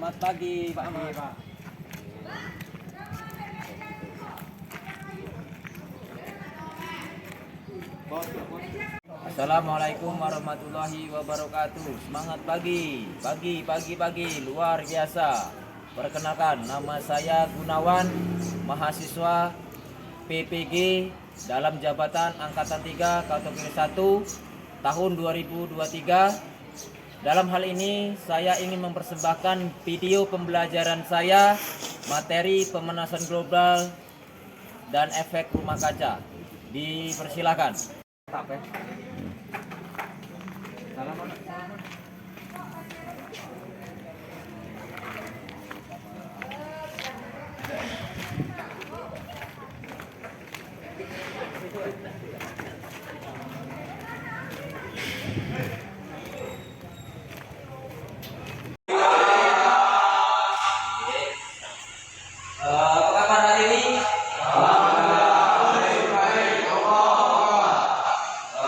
Selamat pagi Pak Ahmad. Assalamualaikum warahmatullahi wabarakatuh. Semangat pagi, luar biasa. Perkenalkan, nama saya Gunawan, mahasiswa PPG dalam jabatan Angkatan 3 kategori 1 tahun 2023. Dalam hal ini saya ingin mempersembahkan video pembelajaran saya materi pemanasan global dan efek rumah kaca. Dipersilakan. Apa kabar hari ini?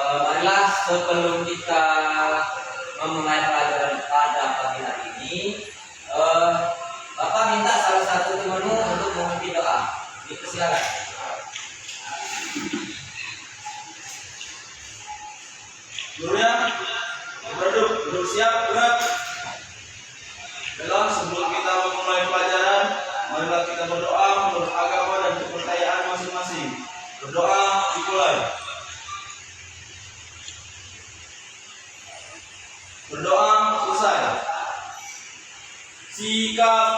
Marilah sebelum kita memulai pelajaran pada pagi hari ini, Bapak minta salah satu temanmu untuk memimpin doa. Dipersilakan. Gurunya, duduk siap, gerak. Baiklah, sebelum kita memulai pelajaran, marilah kita berdoa menurut agama dan kepercayaan masing-masing. Berdoa dimulai. Berdoa selesai. Sikap.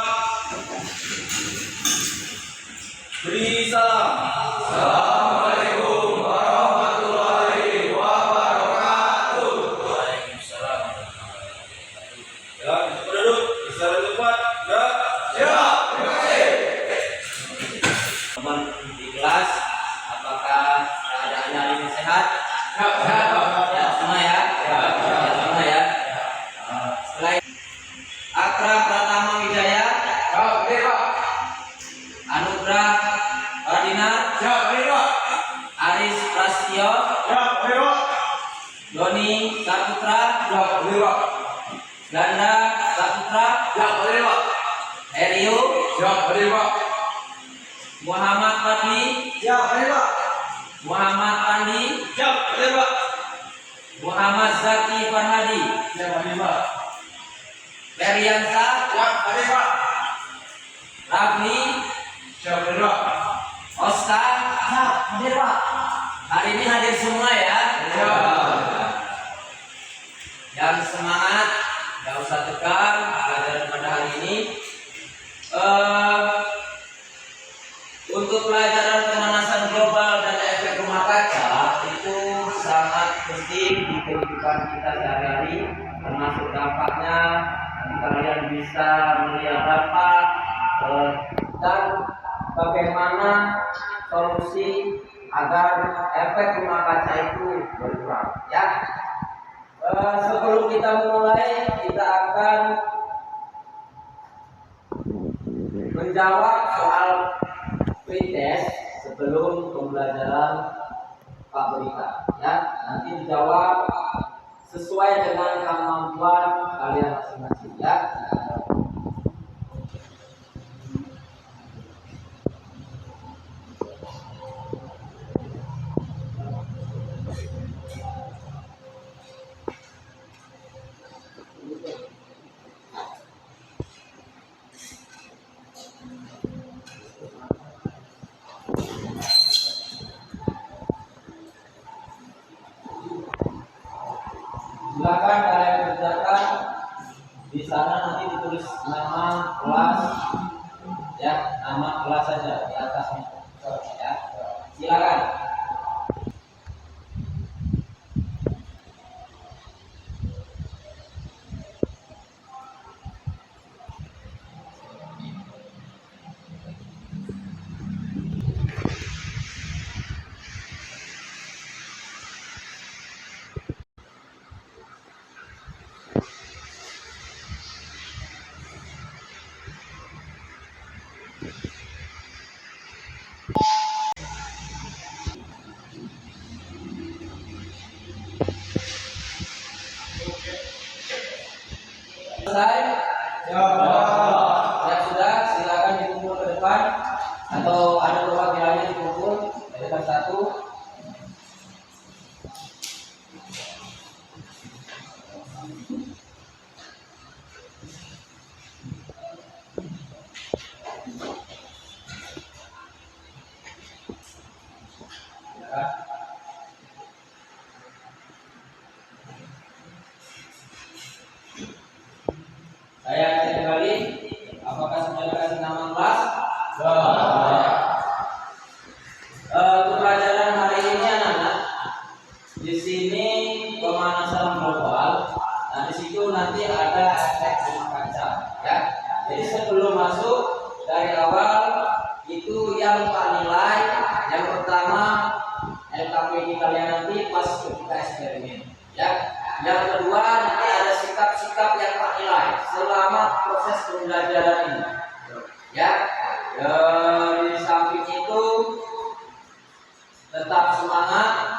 Beri salam. Assalamualaikum warahmatullahi wabarakatuh. Waalaikumsalam. Ya, berduduk secara tepat. Ya. Siap. Terima kasih. Teman di kelas, apakah keadaannya hari ini sehat? Sehat. Ya, semua ya. Ya, semua ya. Setelah Akram Pratama Wijaya, Anugrah Ardina, Aris Prasetyo, Doni Saputra, Ganda Saputra, Erio, Muhammad Fadli, Muhammad Pandi, Muhammad Zaki Farhadi, Beriansa, Rafli, Oscar, hadir Pak. Hari ini hadir semua ya. Yang semangat, gak usah tegang pelajaran pada hari ini. Untuk pelajaran pemanasan global dan efek rumah kaca itu sangat penting di kehidupan kita sehari-hari, termasuk dampaknya. Nanti kalian bisa melihat dampak dan bagaimana solusi agar efek rumah kaca itu berkurang. Ya. Sebelum kita memulai, kita akan menjawab soal pretest sebelum pembelajaran Pak Berita. Ya, nanti dijawab sesuai dengan kemampuan kalian masing-masing. Ya. Silakan kalian kerjakan di sana, nanti ditulis nama kelas, ya, nama kelas saja di atasnya, ya. Silakan. Selesai? Ya. satu-satu. Ya. Saya cek kembali, apakah sudah dikasih nama kelas? Untuk pelajaran hari ini anak-anak, di sini pemanasan global. Nah, di situ nanti ada efek rumah kaca, ya. Jadi sebelum masuk dari awal itu yang Pak nilai, yang pertama LKPD kalian nanti pas ketika eksperimen, ya. Yang kedua nanti ada sikap-sikap yang Pak nilai selama proses pembelajaran ini, ya. Di samping itu tetap semangat,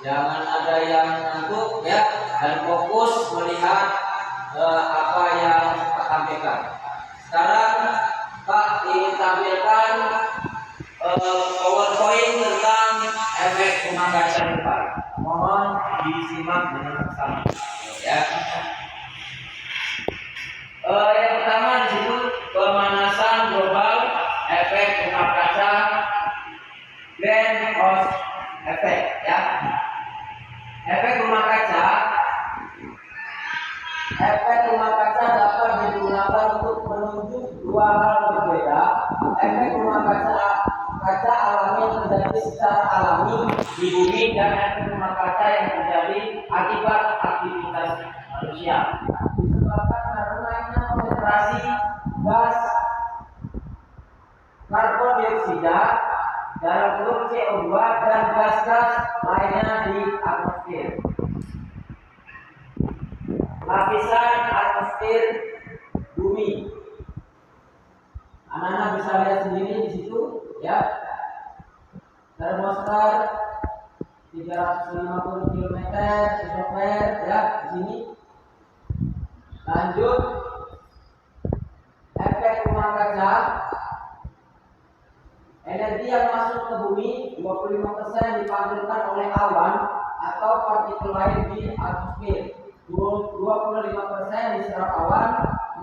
jangan ada yang ngantuk, ya, dan fokus melihat apa yang Pak tampilkan. Sekarang Pak ingin tampilkan PowerPoint tentang efek rumah kaca depan. Mohon disimak dengan bersama, ya. Yang pertama disebut pemanasan global, efek rumah kaca, greenhouse effect, ya. Efek rumah kaca dapat digunakan untuk menunjuk dua hal berbeda. Efek rumah kaca alami yang terjadi secara alami di bumi, dan efek rumah kaca yang terjadi akibat aktivitas manusia. Disebabkan karena naiknya konsentrasi gas karbon dioksida dalam bentuk CO2 dan gas-gas lainnya di atmosfer. Lapisan atmosfer bumi. Anak-anak bisa lihat sendiri di situ, ya. Termosfer 350 km atmosfer, ya, di sini. Lanjut, efek rumah kaca. Energi yang masuk ke bumi 25% dipantulkan oleh awan atau partikel lain di atmosfer. 25% diserap awan,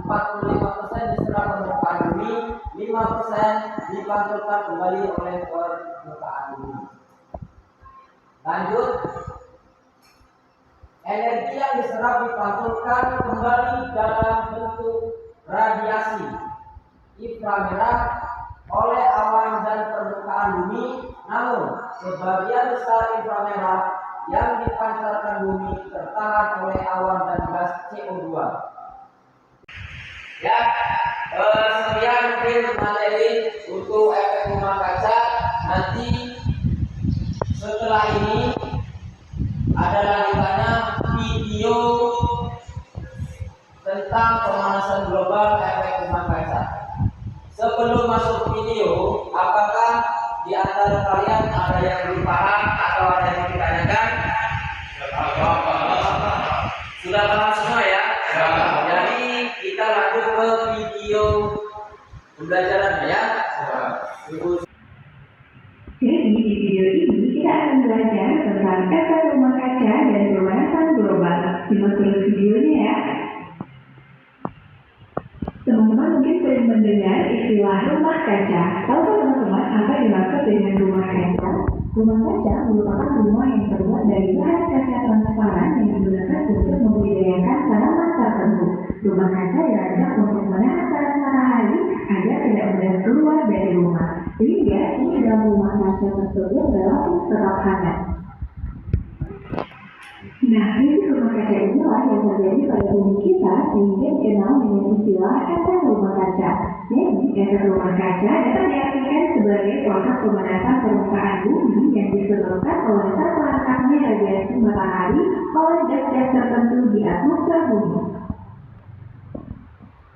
45% diserap permukaan bumi, 5% dipantulkan kembali oleh permukaan bumi. Lanjut, energi yang diserap dipantulkan kembali dalam bentuk radiasi inframerah oleh awan dan permukaan bumi, namun sebagian besar inframerah yang dipancarkan bumi tertahan oleh awan dan gas CO2. Ya, sekian mungkin materi untuk efek rumah kaca. Nanti setelah ini ada lanjutannya video tentang pemanasan global efek rumah kaca. Sebelum masuk video, apakah di antara kalian ada yang belum paham atau ada yang ditanyakan? Sudah paham semua, ya? Jadi kita lanjut ke video pembelajaran, ya. Jadi di video ini kita akan belajar tentang efek rumah kaca dan pemanasan global. Simak terus videonya, ya. Teman-teman mungkin sering mendengar istilah rumah kaca. Tahu teman-teman apa yang dimaksud dengan rumah kaca? Rumah kaca merupakan rumah yang terbuat dari bahan kaca transparan yang digunakan untuk membudidayakan tanaman tertentu. Rumah kaca dirancang untuk menahan panas matahari agar tidak mudah keluar dari rumah, sehingga suhu dalam rumah kaca tersebut relatif tetap hangat. Nah, prinsip rumah kaca inilah yang terjadi pada bumi kita sehingga dikenal dengan istilah efek rumah kaca. Jadi, efek rumah kaca dapat diartikan sebagai proses pemanasan permukaan bumi yang disebabkan oleh terperangkapnya radiasi matahari oleh gas-gas tertentu di atmosfer bumi.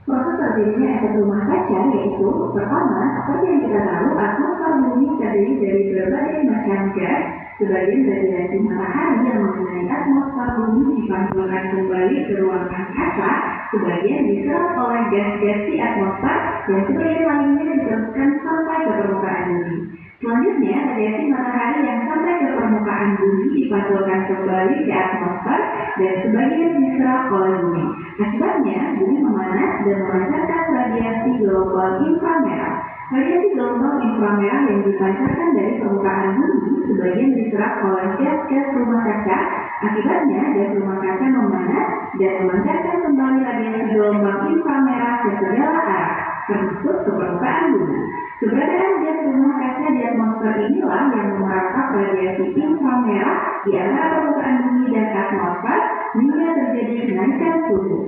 Proses terjadinya efek rumah kaca yaitu, pertama, seperti yang kita tahu, atmosfer bumi terdiri dari berbagai macam gas. Sebagian radiasi matahari yang mengenai atmosfer bumi dipantulkan kembali ke ruang angkasa, sebagian diserap oleh gas-gas di atmosfer, dan sebagian lainnya diteruskan sampai ke permukaan bumi. Selanjutnya, radiasi matahari yang sampai ke permukaan bumi dipantulkan kembali ke atmosfer dan sebagian diserap oleh bumi. Akibatnya, bumi memanas dan memancarkan radiasi gelombang inframerah. Radiasi gelombang inframerah yang dipancarkan dari permukaan bumi sebagian diserap oleh gas rumah kaca. Akibatnya, gas rumah kaca memanas dan memancarkan kembali radiasi gelombang inframerah ke segala arah, termasuk ke permukaan bumi. Keberadaan gas rumah kaca di atmosfer inilah yang merangkap radiasi inframerah di antara permukaan bumi dan atmosfer hingga terjadi kenaikan suhu.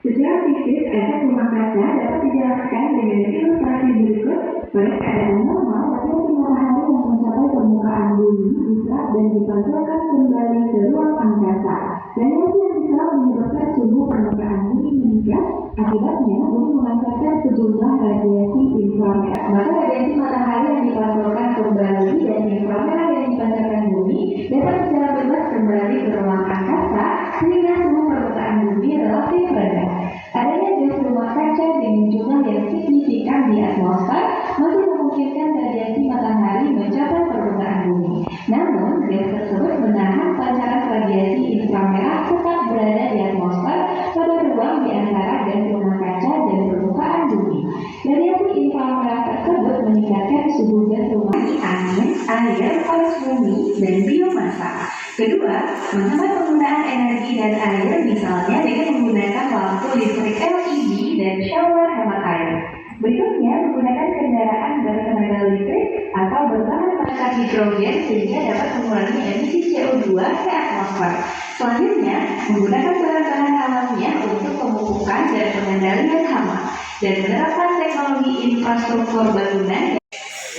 Secara fisik, efek rumah kaca dapat dijelaskan dengan ilustrasi berikut. Pada keadaan normal, radiasi matahari yang mencapai permukaan bumi diserap dan dipantulkan kembali ke ruang angkasa. Radiasi yang diserap menyebabkan suhu permukaan bumi meningkat. Akibatnya, bumi memancarkan sejumlah radiasi inframerah. Maka radiasi matahari yang dipantulkan kembali dan inframerah yang dipancarkan bumi dapat secara bebas kembali ke ruang angkasa sehingga suhu permukaan bumi relatif rendah. Adanya gas rumah kaca dengan jumlah yang signifikan di atmosfer masih memungkinkan radiasi matahari mencapai permukaan bumi. Namun, gas tersebut menahan pancaran radiasi inframerah tetap berada di atmosfer pada ruang di antara gas rumah kaca dan permukaan bumi. Radiasi inframerah tersebut meningkatkan suhu gas rumah angin, air, panas bumi, dan biomasa. Kedua, menghemat penggunaan energi dan air misalnya dengan menggunakan lampu listrik LED dan shower hemat air. Berikutnya, menggunakan kendaraan bertenaga listrik atau berbahan bakar hidrogen sehingga dapat mengurangi emisi CO2 ke atmosfer. Selanjutnya, menggunakan bahan-bahan alamiah untuk pemupukan dan pengendalian hama dan menerapkan teknologi infrastruktur bangunan.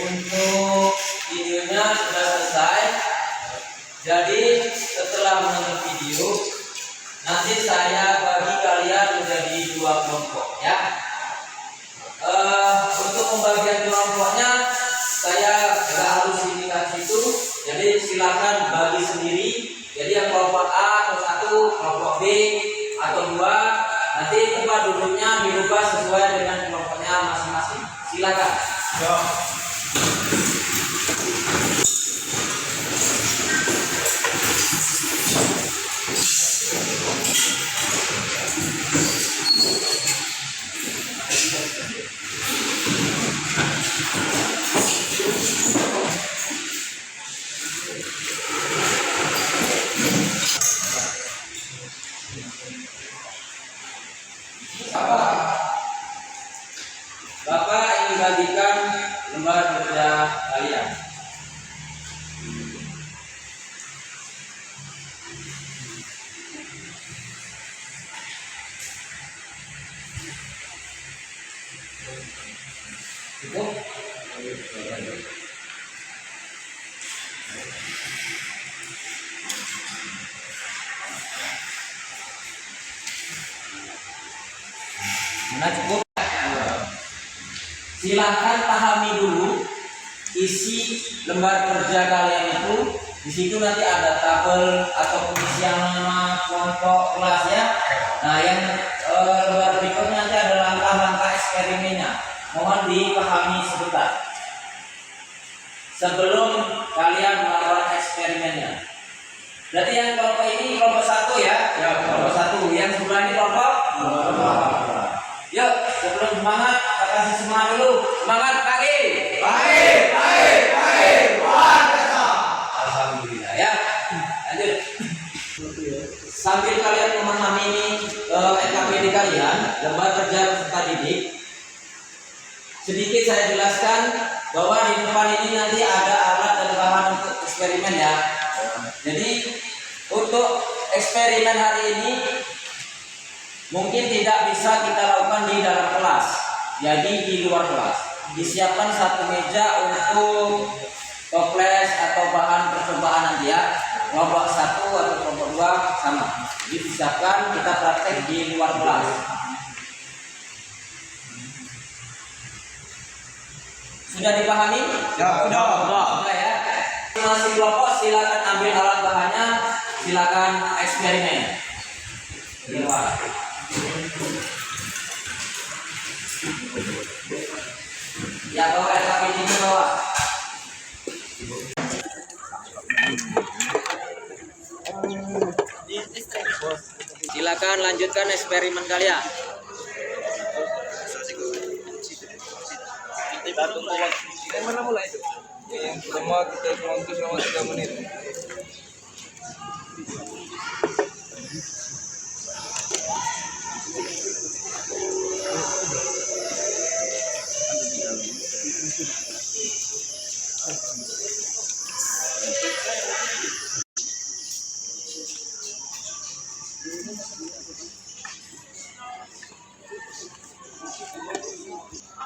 Untuk videonya sudah selesai. Jadi setelah menonton video, nanti saya bagi kalian menjadi 2 kelompok ya. Untuk pembagian kelompoknya saya nggak harus ini kasih itu. Jadi silakan bagi sendiri. Jadi yang kelompok A atau 1, kelompok B atau 2, nanti tempat duduknya dirubah sesuai dengan kelompoknya masing-masing. Silakan. Yo. Bapak ingin bagikan lembar kerja kalian. Cukup? Mana cukup? Silakan pahami dulu isi lembar kerja kalian itu. Di situ nanti ada tabel atau pengisian nama kelompok kelas ya. Nah, yang lembar berikutnya nanti ada langkah-langkah eksperimennya. Mohon dipahami sebentar sebelum kalian melakukan eksperimennya. Berarti yang kelompok ini kelompok 1 ya. Ya, kelompok 1. Yang sebelah ini kelompok 2. Yuk, sebelum semangat, kita kasih semangat dulu. Semangat pagi. Pagi. Luar biasa. Alhamdulillah ya. Lanjut. Sambil kalian memahami ini NKPD kalian, lembar kerja peserta didik, sedikit saya jelaskan bahwa di depan ini nanti ada alat dan bahan untuk eksperimen ya. Jadi untuk eksperimen hari ini mungkin tidak bisa kita lakukan di dalam kelas, jadi di luar kelas. Disiapkan satu meja untuk toples atau bahan percobaan nanti ya. Kelompok 1 atau kelompok 2 sama. Jadi disiapkan, kita praktek di luar kelas. Sudah dipahami? Ya, sudah ya. Masing kelompok silakan ambil alat bahannya, silakan eksperimen di luar. Ya, bawa SKPD-nya Silakan lanjutkan eksperimen kalian. Mana mulai itu? Yang pertama kita tuang selama 3 menit.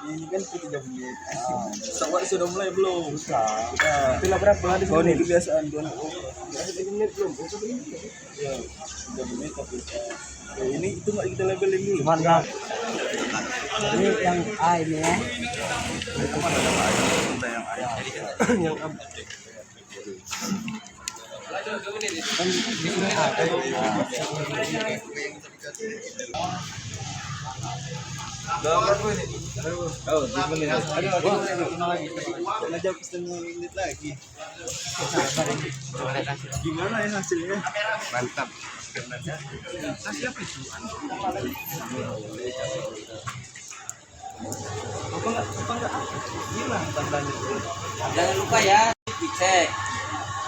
Ini kan 3 menit. Sawak sudah mulai belum? Sudah. Itulah berapa di sini? Ini kebiasaan 2 menit belum? Ya, 3 menit tapi ini itu nggak kita labeling dulu. Cuman kan ini yang A ini ya. Yang A. Kan di sini ada. Berapa ini? Oh, 2 menit. Aduh, lagi. Belajar setengah menit lagi. Gimana ya hasilnya? Mantap. Hasil apa itu? Apa enggak? Gimana tandanya? Jangan lupa ya, dicek.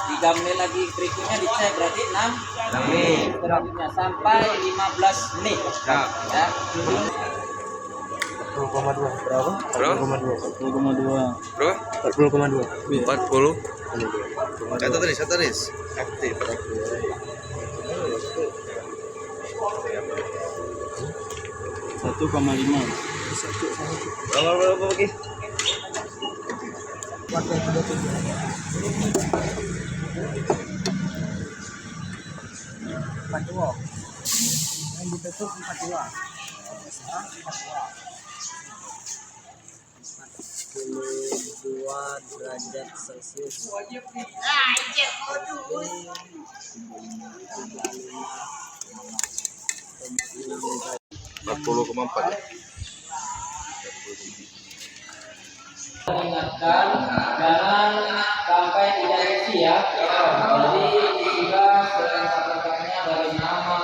3 menit lagi berikutnya dicek, berarti 6 menit selanjutnya sampai 15 menit. Ya. 40,2 berapa? 40,2. Bro? 40,2. 40. Kata tadi. Aktif. 1,5. Berapa lagi? Pakai 42. Yang ditutup 42. 2 derajat Celcius. 40,4. Ingatkan jangan sampai tidak isi ya. Jadi disimak selengkap-lengkapnya dari nama,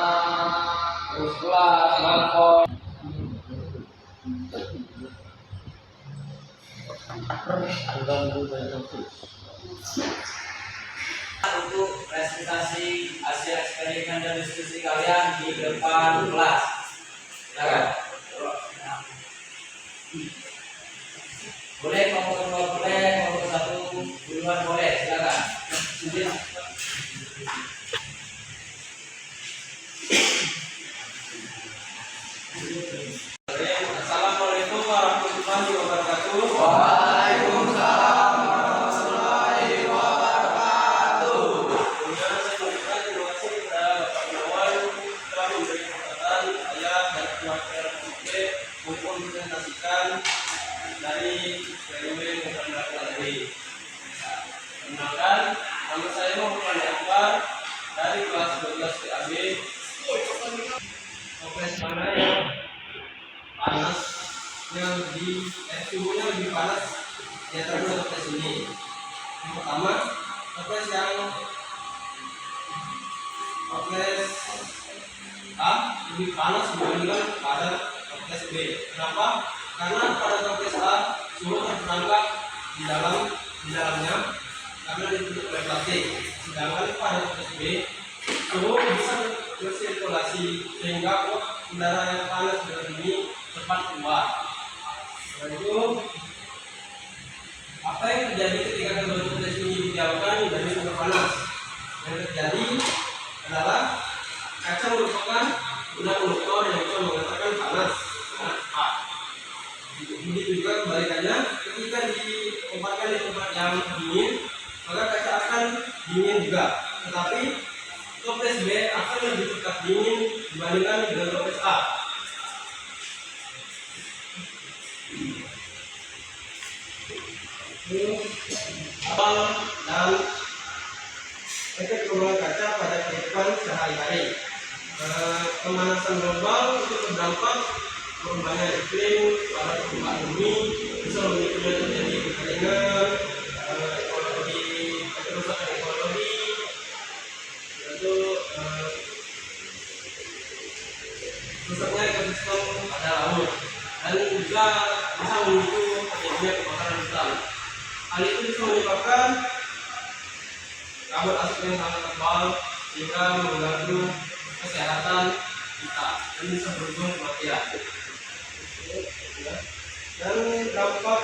terus kelas, markot. Untuk presentasi hasil eksperimen dan diskusi kalian di depan kelas. Silakan. Boleh nomor 2 boleh, nomor 1 duluan boleh, silakan. Assalamualaikum warahmatullahi wabarakatuh. Waalaikumsalam warahmatullahi wabarakatuh. Kemudian saya berikan terima kasih kepada Bapak Irwan telah memberi kesempatan ayat dan keluarga maupun presentasikan dari eksperimen yang kami lakukan tadi. Kenalkan, nama saya Muhammad Akbar dari kelas 12 PAB. Toples mana yang panas, yang di suhunya lebih panas di antara dua toples ini. Yang pertama, toples A lebih panas dibandingkan pada toples B. Kenapa? Karena pada toples A suhu terperangkap di dalamnya karena ditutup oleh plastik. Sedangkan pada toples B suhu bisa bersirkulasi sehingga udara yang panas dari ini cepat keluar. Setelah itu, apa yang terjadi ketika kedua toples ini dijauhkan dari sumber panas? Yang terjadi adalah kaca merupakan guna konduktor yang bisa mengatakan panas sangat cepat. Begitu juga kebalikannya, ketika ditempatkan di tempat yang dingin, maka kaca akan dingin juga. Tetapi toples B akan lebih cepat dingin dibandingkan dengan toples A. Abang dan efek perubahan kaca pada kehidupan sehari-hari. Pemanasan global itu berdampak perubahan iklim pada permukaan bumi, bisa memicu terjadi kekeringan, kerusakan ekologi, bisa menyebabkan kabut asap yang sangat tebal sehingga mengganggu kesehatan kita dan bisa berujung kematian. Dan dampak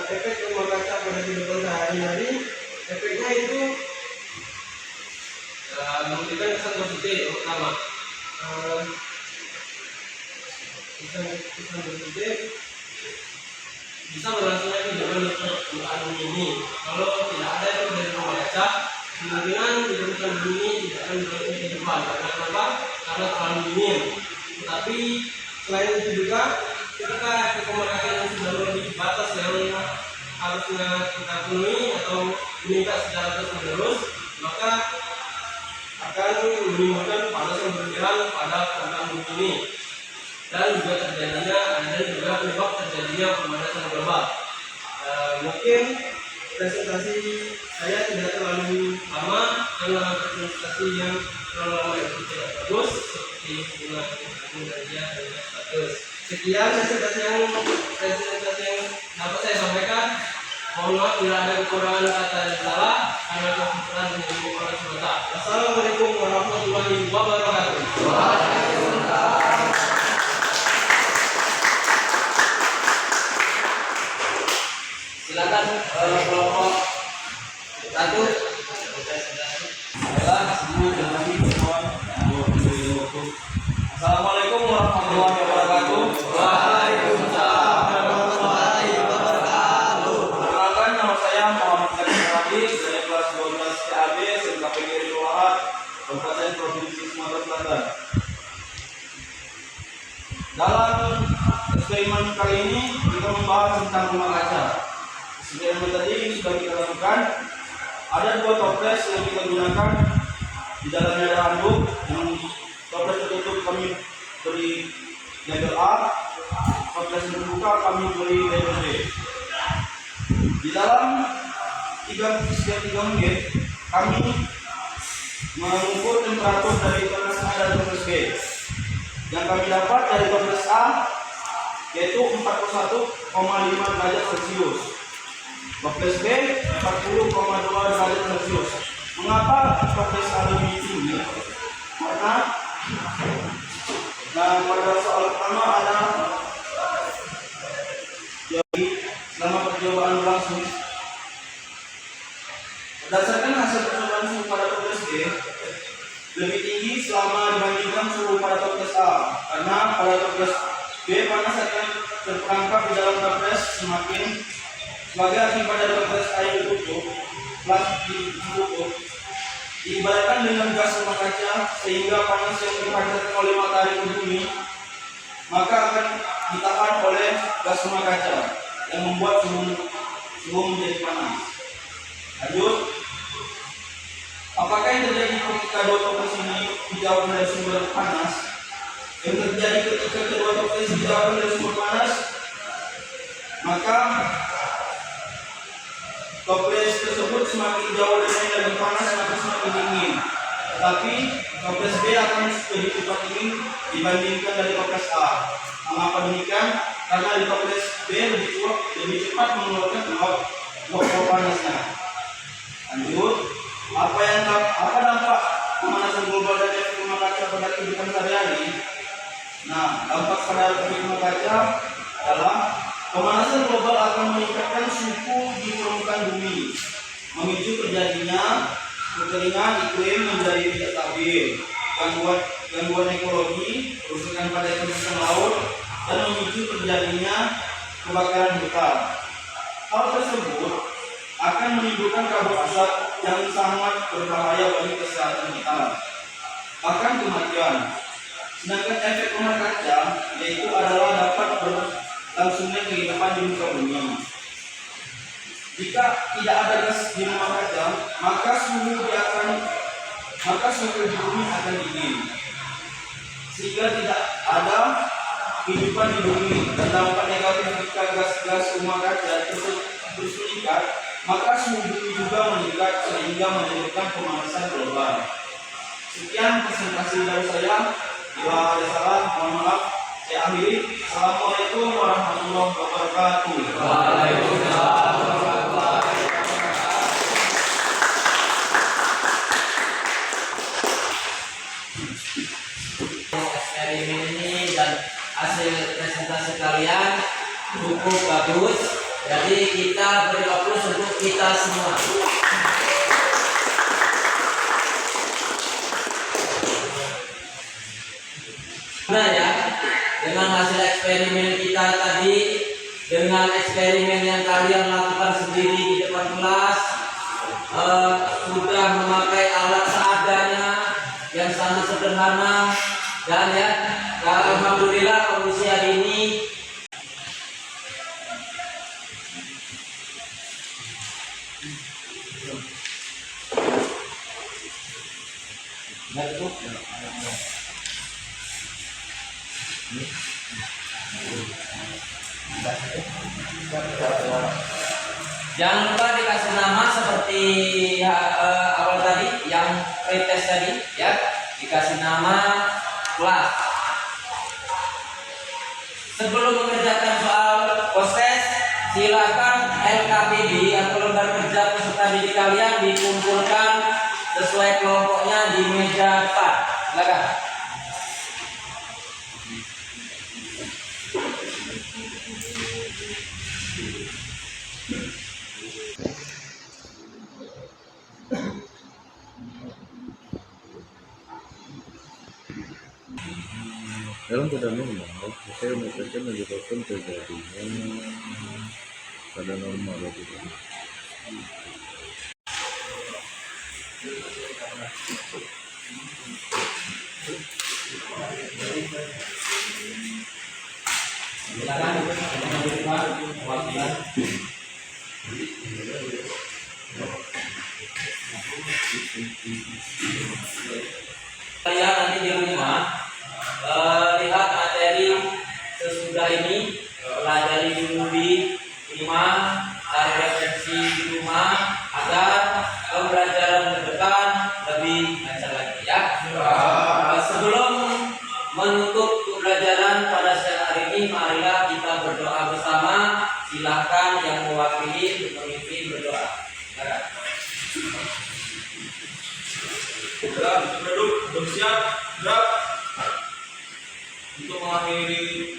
efek rumah kaca pada kehidupan sehari-hari, efeknya itu memberikan kesan positif yang pertama. Kesan positif bisa berlangsungnya kehidupan di permukaan bumi ini. Kalau tidak ada itu dari rumah kaca, kemungkinan di permukaan bumi ini tidak akan berlangsung kehidupan. Karena apa? Karena terlalu dingin. Tetapi selain itu juga, ketika rumah kaca yang sudah melebihi batas yang harusnya kita penuhi atau meningkat secara terus-menerus, maka akan menimbulkan panas yang berlebihan pada permukaan bumi ini. Dan juga penyebab terjadinya pemanasan global. Mungkin presentasi saya tidak terlalu lama karena presentasi yang terlalu lama itu tidak bagus seperti hubungan energia dan status. Sekian presentasi yang dapat saya sampaikan. Mohon maaf bila ada kekurangan kata dan salah karena kesimpulan menjadi orang semata. Wassalamualaikum warahmatullahi wabarakatuh. Silakan kelompok satu. Assalamualaikum warahmatullahi wabarakatuh. Waalaikumsalam warahmatullahi wabarakatuh. Perkenalkan, nama saya Muhammad Karim Hadi dari kelas 12 CAB SMKPG Riwahat, Kabupaten Provinsi Sumatera Selatan. Dalam eksperimen kali ini kita membahas tentang rumah kaca. Eksperimen tadi sudah kita lakukan. Ada dua toples yang kita gunakan. Di dalamnya ada handuk. Yang toples tertutup kami beri label A. Toples terbuka kami beri label B. Di dalam 3 menit kami mengukur temperatur dari toples A dan toples B. Yang kami dapat dari toples A yaitu 41,5 derajat Celcius. Toples B 40,2 derajat Celcius. Mengapa toples A lebih tinggi? Karena pada soal pertama ada jadi selama percobaan berlangsung berdasarkan hasil percobaan suhu pada toples B lebih tinggi selama dibandingkan suhu pada toples A, karena pada toples B panas akan terperangkap di dalam toples semakin sebagai akibat dari toples A yang ditutup, plastik ditutup, diibaratkan dengan gas rumah kaca sehingga panas yang dipancarkan oleh matahari ke bumi maka akan ditahan oleh gas rumah kaca yang membuat suhu menjadi panas. Lanjut, apakah yang terjadi ketika dua toples ini dijauhkan dari sumber panas? Yang terjadi ketika kedua toples dijauhkan dari sumber panas, maka toples tersebut semakin jauh dari yang lebih panas maka semakin dingin. Tapi toples B akan lebih cepat dingin dibandingkan dari toples A. Mengapa demikian? Karena di toples B lebih cepat mengeluarkan uap panasnya. Lanjut, apa dampak pemanasan global dan efek rumah kaca pada kehidupan sehari-hari? Nah, dampak pada efek rumah kaca adalah pemanasan global akan meningkatkan suhu di permukaan bumi, memicu terjadinya kekeringan iklim menjadi tidak stabil, gangguan ekologi, kerusakan pada ekosistem laut, dan memicu terjadinya kebakaran hutan. Hal tersebut akan menimbulkan kabut asap yang sangat berbahaya bagi kesehatan kita, bahkan kematian. Sedangkan efek rumah kaca yaitu adalah dapat berlangsungnya kehidupan di muka bumi. Jika tidak ada gas di rumah kaca, maka suhu di bumi akan dingin, sehingga tidak ada kehidupan di bumi. Dan dampak negatif jika gas rumah kaca terus meningkat, maka suhu bumi juga meningkat sehingga menyebabkan pemanasan global. Sekian presentasi dari saya. Bila ada salah, mohon maaf. Saya akhiri. Assalamualaikum warahmatullahi wabarakatuh. Waalaikumsalam warahmatullahi wabarakatuh. sekalian cukup bagus. Jadi kita beri aplaus untuk kita semua. Nah ya, dengan hasil eksperimen kita tadi, dengan eksperimen yang kalian lakukan sendiri di depan kelas, sudah memakai alat seadanya yang sangat sederhana, dan ya, alhamdulillah kondisi hari ini jangan lupa dikasih nama seperti awal tadi, yang pretest tadi ya, dikasih nama kelas. Sebelum mengerjakan soal proses, silakan LKPD atau lembar kerja peserta didik kalian dikumpulkan sesuai kelompoknya di meja depan. Silakan. Dalam keadaan normal, saya menyatakan menyebabkan terjadinya pada normal waktu itu. Kalian nanti di rumah lihat materi sesudah ini, pelajari dulu di rumah, cari referensi di rumah agar pembelajaran ke depan lebih lancar lagi ya. Sebelum menutup pembelajaran pada siang hari ini, marilah kita berdoa bersama. Silahkan yang mewakili untuk memimpin berdoa. Gerak, duduk, bersiap, gerak. Untuk mengakhiri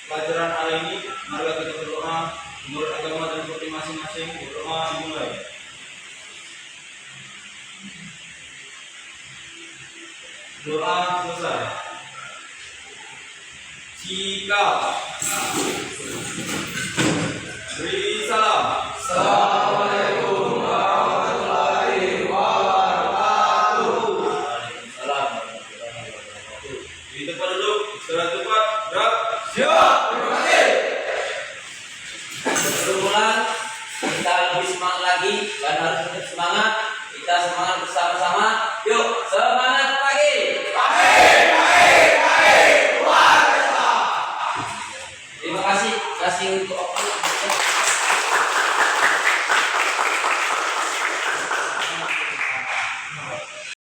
pelajaran hari ini, marilah kita berdoa menurut agama dan seperti masing-masing. Berdoa dimulai. Doa selesai. Sikap. Beri salam. Assalamualaikum warahmatullahi wabarakatuh. Di tempat duduk, secara tepat, gerak. Siap. Terima kasih. Berbulan kita lebih semangat lagi dan harus tetap semangat. Kita semangat bersama-sama